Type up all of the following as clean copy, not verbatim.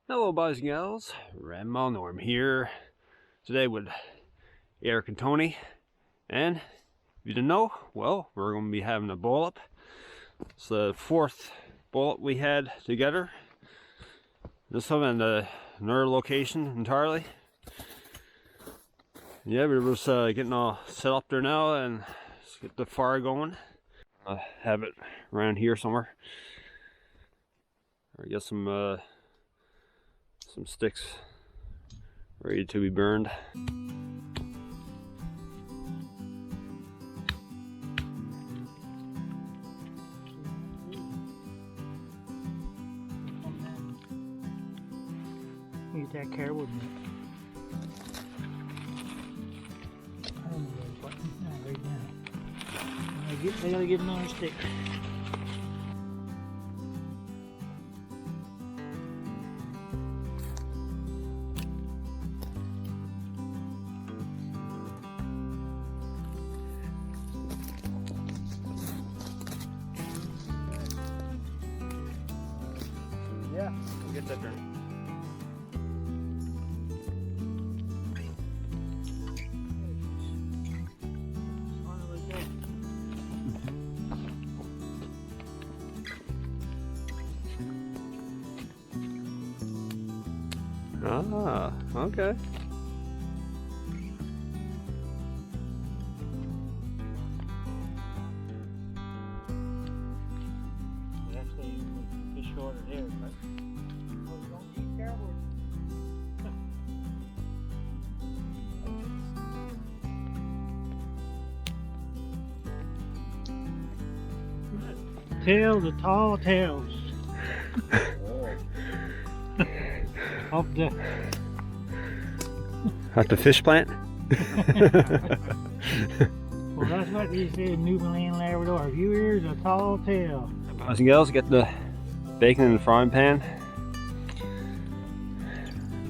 Hello boys and gals, RandomIslandNorm here today with Eric and Tony, and if you didn't know, well, we're going to be having a boil up. It's the fourth boil up we had together. This one in another location entirely. Yeah, we're just getting all set up there now and let's get the fire going. I have it around here somewhere. I get some sticks ready to be burned. Get that carrot with me. I don't know what right now. I gotta get another stick. Yeah, we'll get that done. Ah, okay. Actually, fish shorter there, but don't eat caribou. Tails, the tall tails. Of the At the fish plant? well, that's what they say in Newfoundland, Labrador. A few ears, a tall tail. Boys and girls, get the bacon in the frying pan.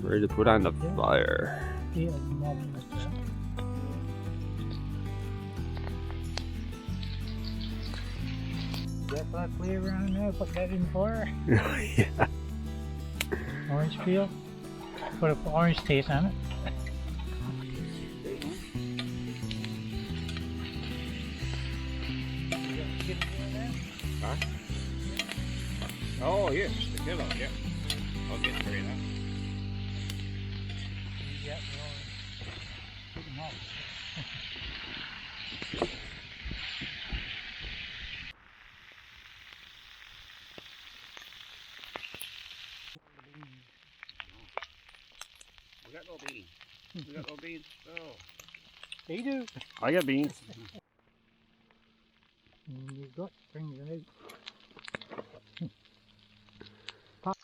Ready to put on the fire. Yeah, nothing like that. Got that flavor on there, put that in the fire. Yeah. Orange peel. Put an orange taste on it. Huh? Oh yes, the kilo, yeah. I'll get three now. Yeah, put them all. We got no beans. We got no beans. Oh. They do. I got beans. And you got brings it out.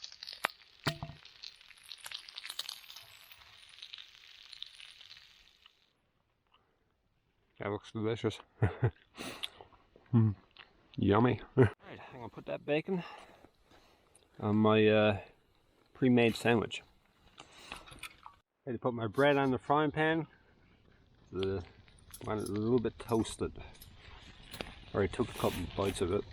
That looks delicious. Yummy. Alright, I'm gonna put that bacon on my pre-made sandwich. I had to put my bread on the frying pan. I want it a little bit toasted. Already took a couple bites of it.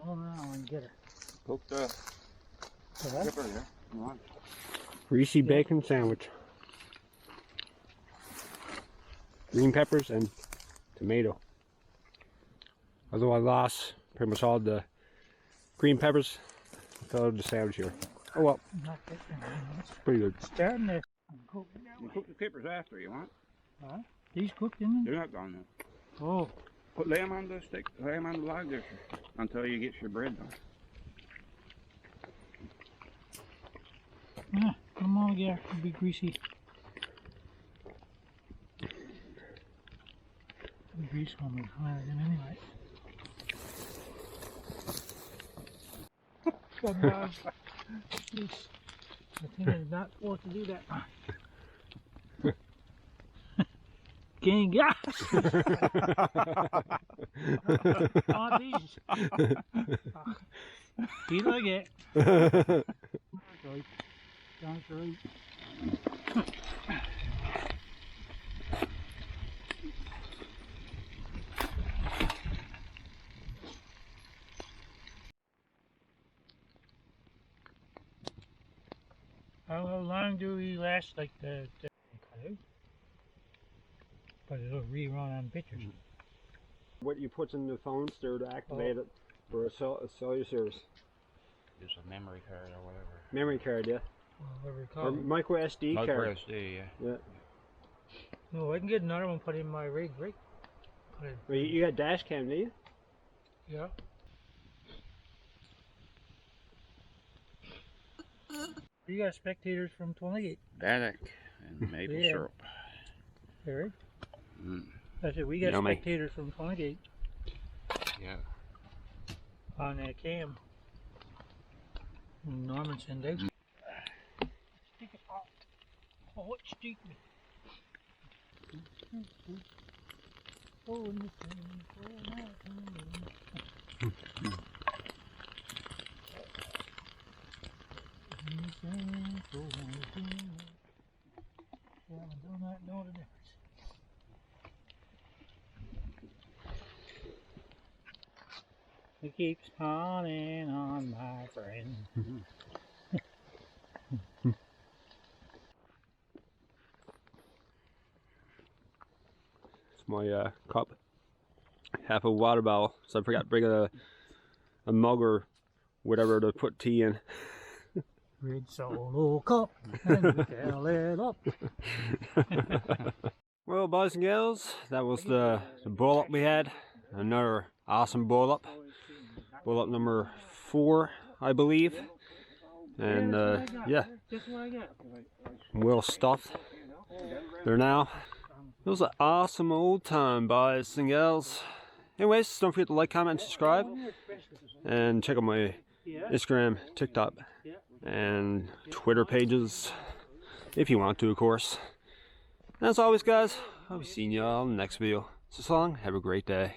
Go around and get it. Poke the pepper there. Come on. Greasy bacon sandwich. Green peppers and tomato. Although I lost pretty much all the green peppers, I thought the sandwich here. Oh well, Not that it's pretty good. starting to cook. You cook the peppers after you want. Huh? These cooked in them? They're not done yet. Oh, Lay them on the stick, lay them on the log there until you get your bread done. yeah, come on, yeah, it'll be greasy. The grease one was higher than anyway. Sometimes I think it's not supposed to do that. King gas. Oh, Jesus. Feel like it. That's right. That's right. How long do we last like the cut out? But it'll rerun on pictures. What you put in the phone there to activate it for a cellular service. Just a memory card or whatever. Memory card, yeah. Whatever you Or call it. micro SD card. Micro SD, yeah. Yeah. No, I can get another one put in my rig, right? Put it, Well, you got dash cam, do you? yeah. You got spectators from 28. Bannock and maple Yeah. syrup. Right? Mm. That's it. We got Yummy. spectators from 28 Yeah. on that cam. Norman sent out. Stick it out. Oh, it's deep. Oh, in the sand, oh, yeah, I do not know the difference. It keeps on and on, my friend. It's my cup. Half a water bottle, so I forgot to bring a mug or whatever to put tea in. Red Solo cup, and we fill it up. Well, boys and girls, that was the boil up we had. Another awesome boil up. Boil up number 4, I believe. And yeah, Just what I got. well stuffed there now. It was an awesome old time, boys and girls. Anyways, don't forget to like, comment, and subscribe. And check out my Instagram, TikTok, and Twitter pages, if you want to, of course. And as always, guys, I'll be seeing you all in the next video. So long, have a great day.